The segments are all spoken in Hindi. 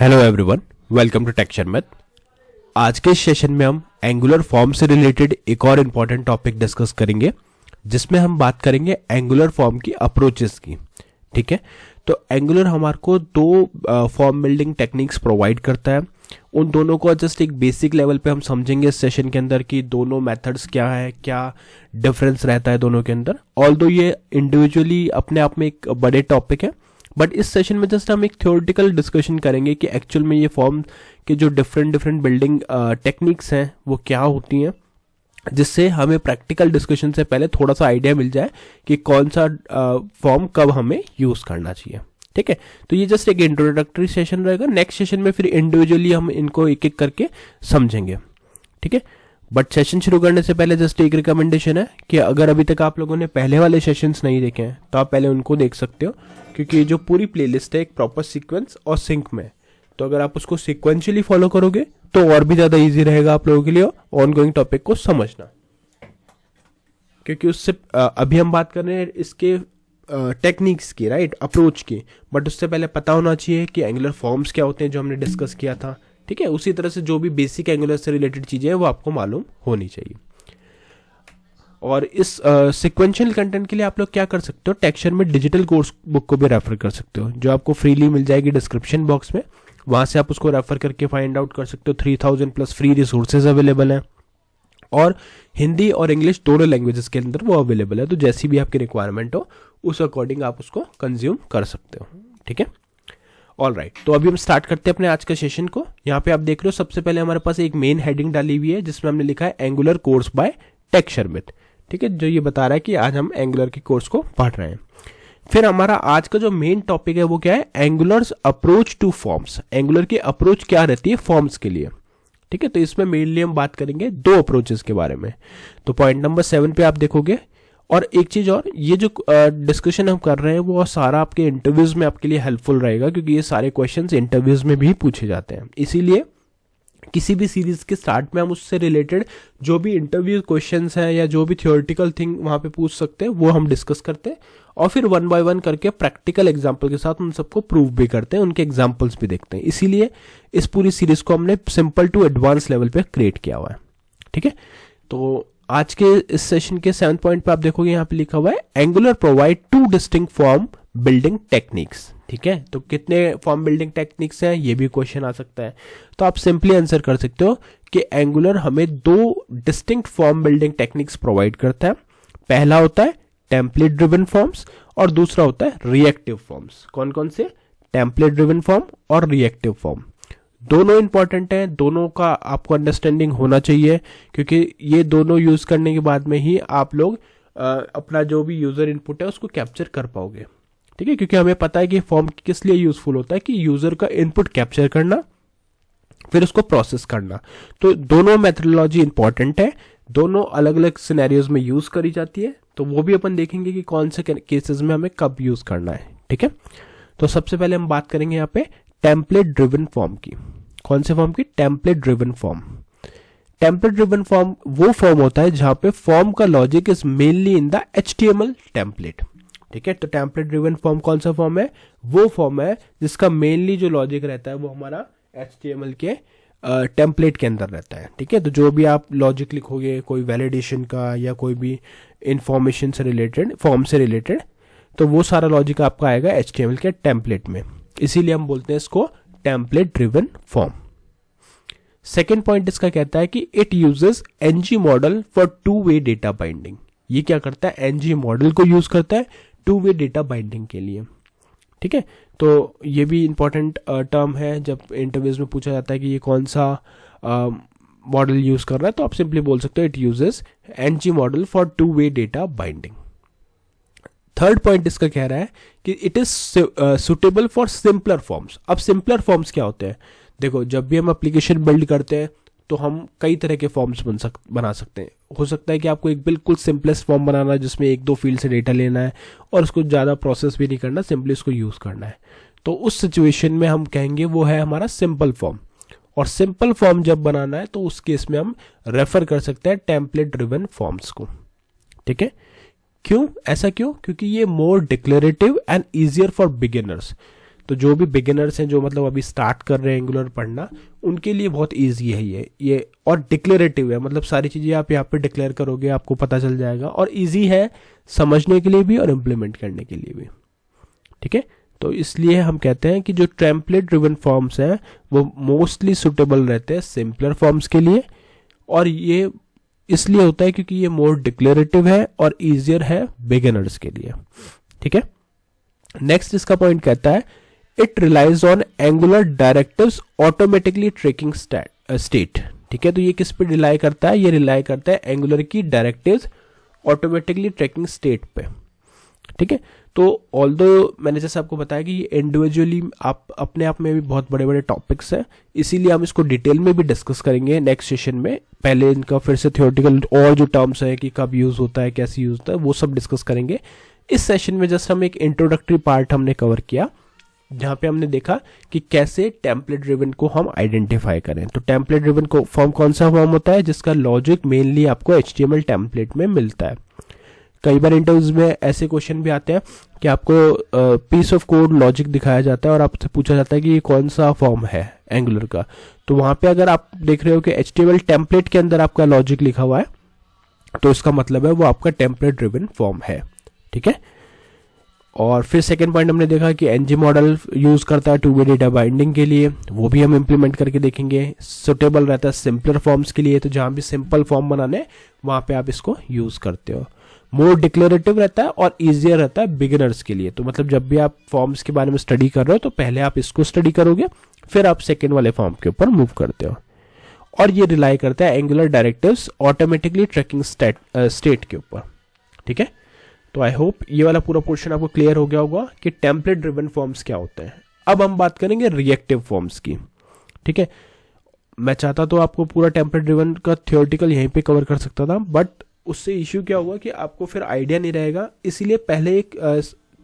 Hello everyone, welcome to Texture Math. आज के सेशन में हम एंगुलर फॉर्म से रिलेटेड एक और इम्पॉर्टेंट टॉपिक डिस्कस करेंगे, जिसमें हम बात करेंगे एंगुलर फॉर्म की अप्रोचेस की। ठीक है, तो एंगुलर हमारे को दो फॉर्म बिल्डिंग टेक्निक्स प्रोवाइड करता है। उन दोनों को जस्ट एक बेसिक लेवल पे हम समझेंगे इस सेशन के अंदर कि दोनों मेथड्स क्या है, क्या डिफरेंस रहता है दोनों के अंदर। ऑल्दो ये इंडिविजुअली अपने आप में एक बड़े टॉपिक है, बट इस सेशन में जस्ट हम एक थ्योरेटिकल डिस्कशन करेंगे कि एक्चुअल में ये फॉर्म के जो डिफरेंट बिल्डिंग टेक्निक्स हैं वो क्या होती हैं, जिससे हमें प्रैक्टिकल डिस्कशन से पहले थोड़ा सा आइडिया मिल जाए कि कौन सा फॉर्म कब हमें यूज़ करना चाहिए। ठीक है, तो ये जस्ट एक इंट्रोडक्टरी सेशन रहेगा। नेक्स्ट सेशन में फिर इंडिविजुअली हम इनको एक एक करके समझेंगे। ठीक है, बट सेशन शुरू करने से पहले जस्ट एक रिकमेंडेशन है कि अगर अभी तक आप लोगों ने पहले वाले सेशंस नहीं देखे हैं तो आप पहले उनको देख सकते हो, क्योंकि ये जो पूरी प्लेलिस्ट है एक प्रॉपर सीक्वेंस और सिंक में, तो अगर आप उसको सिक्वेंशियली फॉलो करोगे तो और भी ज़्यादा ईजी रहेगा आप लोगों के लिए ऑन गोइंग टॉपिक को समझना। क्योंकि उससे अभी हम बात कर रहे हैं इसके टेक्निक्स की, राइट, अप्रोच की, बट उससे पहले पता होना चाहिए कि एंगुलर फॉर्म्स क्या होते हैं जो हमने डिस्कस किया था। ठीक है, उसी तरह से जो भी बेसिक एंगुलर से रिलेटेड चीज़ें हैं वो आपको मालूम होनी चाहिए। और इस सिक्वेंशियल कंटेंट के लिए आप लोग क्या कर सकते हो, टेक्सचर में डिजिटल कोर्स बुक को भी रेफर कर सकते हो, जो आपको फ्रीली मिल जाएगी डिस्क्रिप्शन बॉक्स में। वहाँ से आप उसको रेफर करके फाइंड आउट कर सकते हो। 3000 प्लस फ्री रिसोर्सेज अवेलेबल हैं और हिंदी और इंग्लिश दोनों लैंग्वेजेस के अंदर वो अवेलेबल है, तो जैसी भी आपकी रिक्वायरमेंट हो उस अकॉर्डिंग आप उसको कंज्यूम कर सकते हो। ठीक है, ऑल राइट, तो अभी हम स्टार्ट करते हैं अपने आज का सेशन को। यहाँ पे आप देख रहे हो सबसे पहले हमारे पास एक मेन हेडिंग डाली हुई है जिसमें हमने लिखा है Angular course by Texture Math. ठीक है, जो ये बता रहा है कि आज हम एंगुलर के कोर्स को पढ़ रहे हैं। फिर हमारा आज का जो मेन टॉपिक है वो क्या है, एंगुलर्स अप्रोच टू फॉर्म्स। एंगुलर की अप्रोच क्या रहती है फॉर्म्स के लिए। ठीक है, तो इसमें मेनली हम बात करेंगे दो अप्रोचेस के बारे में। तो पॉइंट नंबर 7 पे आप देखोगे। और एक चीज और, ये जो डिस्कशन हम कर रहे हैं वो सारा आपके इंटरव्यूज में आपके लिए हेल्पफुल रहेगा, क्योंकि ये सारे क्वेश्चंस इंटरव्यूज में भी पूछे जाते हैं। इसीलिए किसी भी सीरीज के स्टार्ट में हम उससे रिलेटेड जो भी इंटरव्यू क्वेश्चंस हैं या जो भी थियोरेटिकल थिंग वहां पे पूछ सकते हैं वो हम डिस्कस करते हैं, और फिर 1 बाय 1 करके प्रैक्टिकल एग्जाम्पल के साथ उन सबको प्रूव भी करते हैं, उनके एग्जाम्पल्स भी देखते हैं। इसीलिए इस पूरी सीरीज को हमने सिंपल टू एडवांस लेवल पे क्रिएट किया हुआ है। ठीक है, तो आज के इस सेशन के 7th पॉइंट पे आप देखोगे यहाँ पे लिखा हुआ है angular provide 2 distinct form building techniques. ठीक है, तो कितने फॉर्म बिल्डिंग टेक्निक्स हैं ये भी क्वेश्चन आ सकता है, तो आप सिंपली आंसर कर सकते हो कि एंगुलर हमें 2 distinct form building techniques provide करता है। पहला होता है टेम्पलेट ड्रिवन फॉर्म्स और दूसरा होता है रिएक्टिव फॉर्म्स। कौन कौन से, टेम्पलेट ड्रिवन फॉर्म और रिएक्टिव फॉर्म। दोनों इंपॉर्टेंट हैं, दोनों का आपको अंडरस्टैंडिंग होना चाहिए, क्योंकि ये दोनों यूज करने के बाद में ही आप लोग अपना जो भी यूजर इनपुट है उसको कैप्चर कर पाओगे। ठीक है, क्योंकि हमें पता है कि फॉर्म किस लिए यूजफुल होता है, कि यूजर का इनपुट कैप्चर करना फिर उसको प्रोसेस करना। तो दोनों मेथडोलॉजी इंपॉर्टेंट है, दोनों अलग अलग सिनेरियोज में यूज करी जाती है, तो वो भी अपन देखेंगे कि कौन से केसेस में हमें कब यूज करना है। ठीक है, तो सबसे पहले हम बात करेंगे यहाँ पे टेम्पलेट ड्रिवन फॉर्म की। कौन से फॉर्म की, template driven form. Template driven form वो फॉर्म होता है जहां पे फॉर्म का logic is mainly in the HTML template. ठीक है, तो टेम्पलेट ड्रिवन फॉर्म कौन सा फॉर्म है, वो फॉर्म है जिसका मेनली जो लॉजिक रहता है वो हमारा HTML के टेम्पलेट के अंदर रहता है। ठीक है, तो जो भी आप लॉजिक लिखोगे कोई वैलिडेशन का या कोई भी इंफॉर्मेशन से रिलेटेड, फॉर्म से रिलेटेड, तो वो सारा लॉजिक आपका आएगा HTML के टेम्पलेट में। इसीलिए हम बोलते हैं इसको template driven form. Second point इसका कहता है कि it uses NG model for two way data binding. ये क्या करता है, NG मॉडल को यूज करता है 2-वे डेटा बाइंडिंग के लिए। ठीक है, तो ये भी इंपॉर्टेंट टर्म है, जब इंटरव्यूज में पूछा जाता है कि ये कौन सा मॉडल यूज कर रहा है, तो आप सिंपली बोल सकते हो it uses NG model for two way data binding. Third point इसका कह रहा है कि it is suitable for simpler forms. अब सिंपलर फॉर्म्स क्या होते हैं, देखो जब भी हम एप्लीकेशन बिल्ड करते हैं तो हम कई तरह के फॉर्म्स बना सकते हैं। हो सकता है कि आपको एक बिल्कुल सिंपलेस्ट फॉर्म बनाना है जिसमें 1-2 फील्ड से डेटा लेना है और उसको ज़्यादा प्रोसेस भी नहीं करना, सिंपली उसको यूज़ करना है, तो उस सिचुएशन में हम कहेंगे वो है हमारा सिंपल फॉर्म। और सिंपल फॉर्म जब बनाना है तो उस केस में हम रेफर कर सकते हैं टेम्पलेट ड्रिवन फॉर्म्स को। ठीक है, क्यों, ऐसा क्यों, क्योंकि ये more declarative and easier for beginners. तो जो भी बिगिनर्स हैं, जो मतलब अभी स्टार्ट कर रहे हैं एंगुलर पढ़ना, उनके लिए बहुत ईजी है ये और डिक्लेरेटिव है, मतलब सारी चीज़ें आप यहाँ पे डिक्लेयर करोगे आपको पता चल जाएगा, और ईजी है समझने के लिए भी और इम्प्लीमेंट करने के लिए भी। ठीक है, तो इसलिए हम कहते हैं कि जो टेम्पलेट ड्रिवन फॉर्म्स हैं वो मोस्टली सुटेबल रहते हैं सिंपलर फॉर्म्स के लिए, और ये इसलिए होता है क्योंकि ये मोर डिक्लेरेटिव है और ईजियर है बिगिनर्स के लिए। ठीक है, नेक्स्ट इसका पॉइंट कहता है it relies on Angular directives automatically tracking state. ठीक है, तो ये किस पे रिलाई करता है? ये रिलाई करता है एंगुलर की डायरेक्टिव्स ऑटोमेटिकली ट्रैकिंग स्टेट पे। ठीक है, तो ऑल्दो मैंने जैसे आपको बताया कि ये इंडिविजुअली आप अपने आप में भी बहुत बड़े बड़े टॉपिक्स हैं, इसीलिए हम इसको डिटेल में भी डिस्कस करेंगे नेक्स्ट सेशन में। पहले इनका फिर से थियोरेटिकल और जो टर्म्स है कि कब यूज होता है, कैसे यूज होता है, वो सब डिस्कस करेंगे। इस सेशन में जस्ट हम एक इंट्रोडक्टरी पार्ट हमने कवर किया, जहाँ पे हमने देखा कि कैसे टेम्पलेट ड्रिवन को हम आइडेंटिफाई करें। तो टेम्पलेट ड्रिवन को फॉर्म कौन सा फॉर्म होता है? जिसका लॉजिक मेनली आपको HTML टेम्पलेट में मिलता है। कई बार इंटरव्यूज में ऐसे क्वेश्चन भी आते हैं कि आपको पीस ऑफ कोड लॉजिक दिखाया जाता है और आपसे पूछा जाता है कि ये कौन सा फॉर्म है एंगुलर का। तो वहां पे अगर आप देख रहे हो कि HTML टेम्पलेट के अंदर आपका लॉजिक लिखा हुआ है, तो इसका मतलब है वो आपका टेम्पलेट ड्रिवन फॉर्म है। ठीक है, और फिर सेकेंड पॉइंट हमने देखा कि NG मॉडल यूज करता है टू वे डेटा बाइंडिंग के लिए, वो भी हम इंप्लीमेंट करके देखेंगे। सुटेबल रहता है सिंपलर फॉर्म्स के लिए, तो जहां भी सिंपल फॉर्म बनाने वहां पे आप इसको यूज करते हो। मोर डिक्लेरेटिव रहता है और इजियर रहता है बिगिनर्स के लिए। तो मतलब जब भी आप फॉर्म्स के बारे में स्टडी कर रहे हो तो पहले आप इसको स्टडी करोगे, फिर आप सेकेंड वाले फॉर्म के ऊपर मूव करते हो। और ये रिलाई करता है Angular directives automatically tracking state के ऊपर। ठीक है, तो आई होप ये वाला पूरा पोर्शन आपको क्लियर हो गया होगा कि टेम्पलेट ड्रिवन फॉर्म्स क्या होते हैं। अब हम बात करेंगे रिएक्टिव फॉर्म्स की। ठीक है, मैं चाहता तो आपको पूरा टेम्पलेट ड्रिवन का थियोरेटिकल यहीं पे कवर कर सकता था, बट उससे इश्यू क्या हुआ कि आपको फिर आइडिया नहीं रहेगा, इसीलिए पहले एक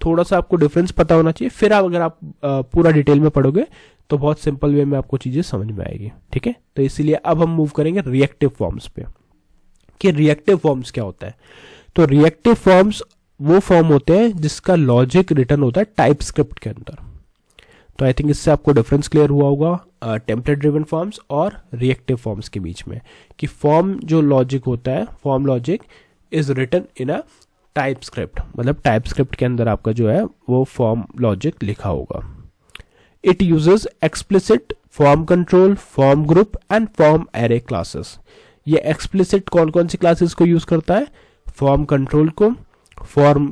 थोड़ा सा आपको डिफरेंस पता होना चाहिए, फिर आप अगर आप पूरा डिटेल में पढ़ोगे तो बहुत सिंपल वे में आपको चीजें समझ में आएगी। ठीक है, तो इसीलिए अब हम मूव करेंगे रिएक्टिव फॉर्म्स पे कि रिएक्टिव फॉर्म्स क्या होता है। तो रिएक्टिव फॉर्म्स वो फॉर्म होते हैं जिसका लॉजिक रिटर्न होता है टाइप स्क्रिप्ट के अंदर। तो आई थिंक इससे आपको डिफरेंस क्लियर हुआ होगा टेम्पलेट ड्रिवन फॉर्म्स और रिएक्टिव फॉर्म्स के बीच में, कि फॉर्म जो लॉजिक होता है, form logic is written in a TypeScript, मतलब टाइप स्क्रिप्ट के अंदर आपका जो है वो फॉर्म लॉजिक लिखा होगा। It uses explicit form control, form group and form array classes. ये एक्सप्लिसिट कौन कौन सी क्लासेस को यूज करता है? फॉर्म कंट्रोल को, फॉर्म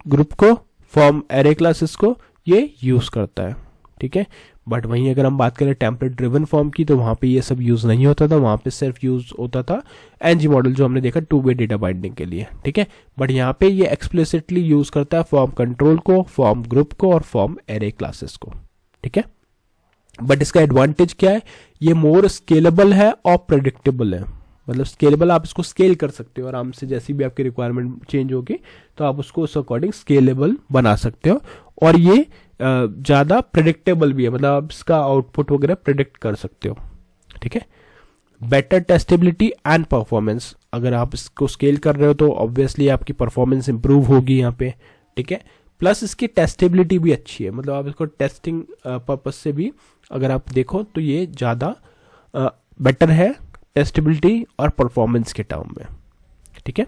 ग्रुप को, फॉर्म एरे क्लासेस को ये यूज करता है। ठीक है, बट वहीं अगर हम बात करें टेम्पलेट ड्रिवन फॉर्म की, तो वहां पे ये सब यूज नहीं होता था, वहां पे सिर्फ यूज होता था NG मॉडल जो हमने देखा टू वे डेटा बाइंडिंग के लिए। ठीक है, बट यहाँ पे ये एक्सप्लिसिटली यूज करता है फॉर्म कंट्रोल को, फॉर्म ग्रुप को और फॉर्म एरे क्लासेस को। ठीक है, बट इसका एडवांटेज क्या है? ये मोर स्केलेबल है और प्रेडिक्टेबल है। मतलब स्केलेबल, आप इसको स्केल कर सकते हो आराम से, जैसी भी आपकी रिक्वायरमेंट चेंज होगी तो आप उसको उस अकॉर्डिंग स्केलेबल बना सकते हो। और ये ज़्यादा प्रेडिक्टेबल भी है, मतलब आप इसका आउटपुट वगैरह प्रेडिक्ट कर सकते हो। ठीक है, बेटर टेस्टेबिलिटी एंड परफॉर्मेंस, अगर आप इसको स्केल कर रहे हो तो ऑब्वियसली आपकी परफॉर्मेंस इंप्रूव होगी यहाँ पे। ठीक है, प्लस इसकी टेस्टेबिलिटी भी अच्छी है, मतलब आप इसको टेस्टिंग पर्पज से भी अगर आप देखो तो ये ज़्यादा बेटर है टेस्टेबिलिटी और परफॉर्मेंस के टर्म में। ठीक है,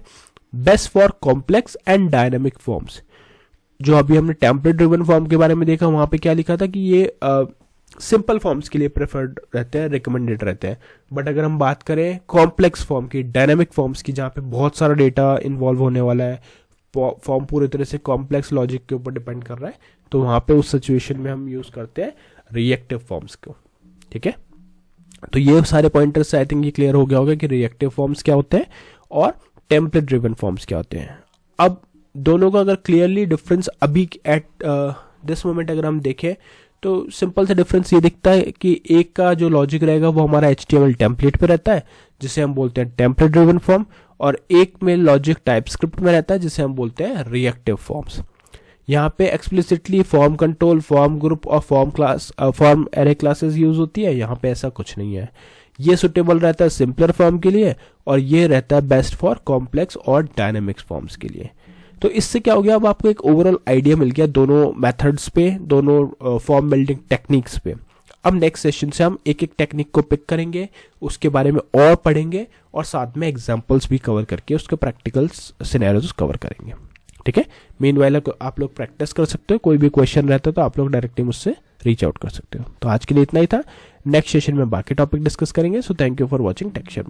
best for complex and dynamic forms. जो अभी हमने टेम्पलेट ड्रिवन फॉर्म के बारे में देखा, वहां पे क्या लिखा था कि ये सिंपल फॉर्म्स के लिए प्रेफर्ड रहते हैं, रिकमेंडेड रहते हैं। बट अगर हम बात करें कॉम्प्लेक्स फॉर्म की, डायनामिक फॉर्म्स की, जहाँ पे बहुत सारा डेटा इन्वॉल्व होने वाला है, फॉर्म पूरी तरह से कॉम्प्लेक्स लॉजिक के ऊपर डिपेंड कर रहा है, तो वहां पे उस सिचुएशन में हम यूज करते हैं रिएक्टिव फॉर्म्स को। ठीक है, तो ये सारे पॉइंटर्स से आई थिंक ये क्लियर हो गया होगा कि रिएक्टिव फॉर्म्स क्या होते हैं और टेम्पलेट ड्रिवन फॉर्म्स क्या होते हैं। अब दोनों का अगर क्लियरली डिफरेंस अभी एट दिस मोमेंट अगर हम देखें तो सिंपल सा डिफरेंस ये दिखता है कि एक का जो लॉजिक रहेगा वो हमारा HTML टेम्पलेट पे रहता है जिसे हम बोलते हैं टेम्पलेट ड्रिवन फॉर्म, और एक में लॉजिक टाइप स्क्रिप्ट में रहता है जिसे हम बोलते हैं रिएक्टिव फॉर्म्स। यहाँ पे explicitly form control, form group और फॉर्म एरे क्लासेस यूज होती है, यहाँ पे ऐसा कुछ नहीं है। ये सुटेबल रहता है सिंपलर फॉर्म के लिए और ये रहता है बेस्ट फॉर कॉम्प्लेक्स और डायनेमिक्स फॉर्म्स के लिए। तो इससे क्या हो गया, अब आपको एक ओवरऑल आइडिया मिल गया दोनों मेथड्स पे, दोनों फॉर्म बिल्डिंग टेक्निक्स पे। अब नेक्स्ट सेशन से हम एक एक टेक्निक को पिक करेंगे, उसके बारे में और पढ़ेंगे और साथ में एग्जांपल्स भी कवर करके उसके प्रैक्टिकल सिनेरियोज कवर करेंगे। ठीक है, मीनवाइल आप लोग प्रैक्टिस कर सकते हो, कोई भी क्वेश्चन रहता है तो आप लोग डायरेक्टली मुझसे रीच आउट कर सकते हो। तो आज के लिए इतना ही था, नेक्स्ट सेशन में बाकी टॉपिक डिस्कस करेंगे। So thank you for watching Tech share.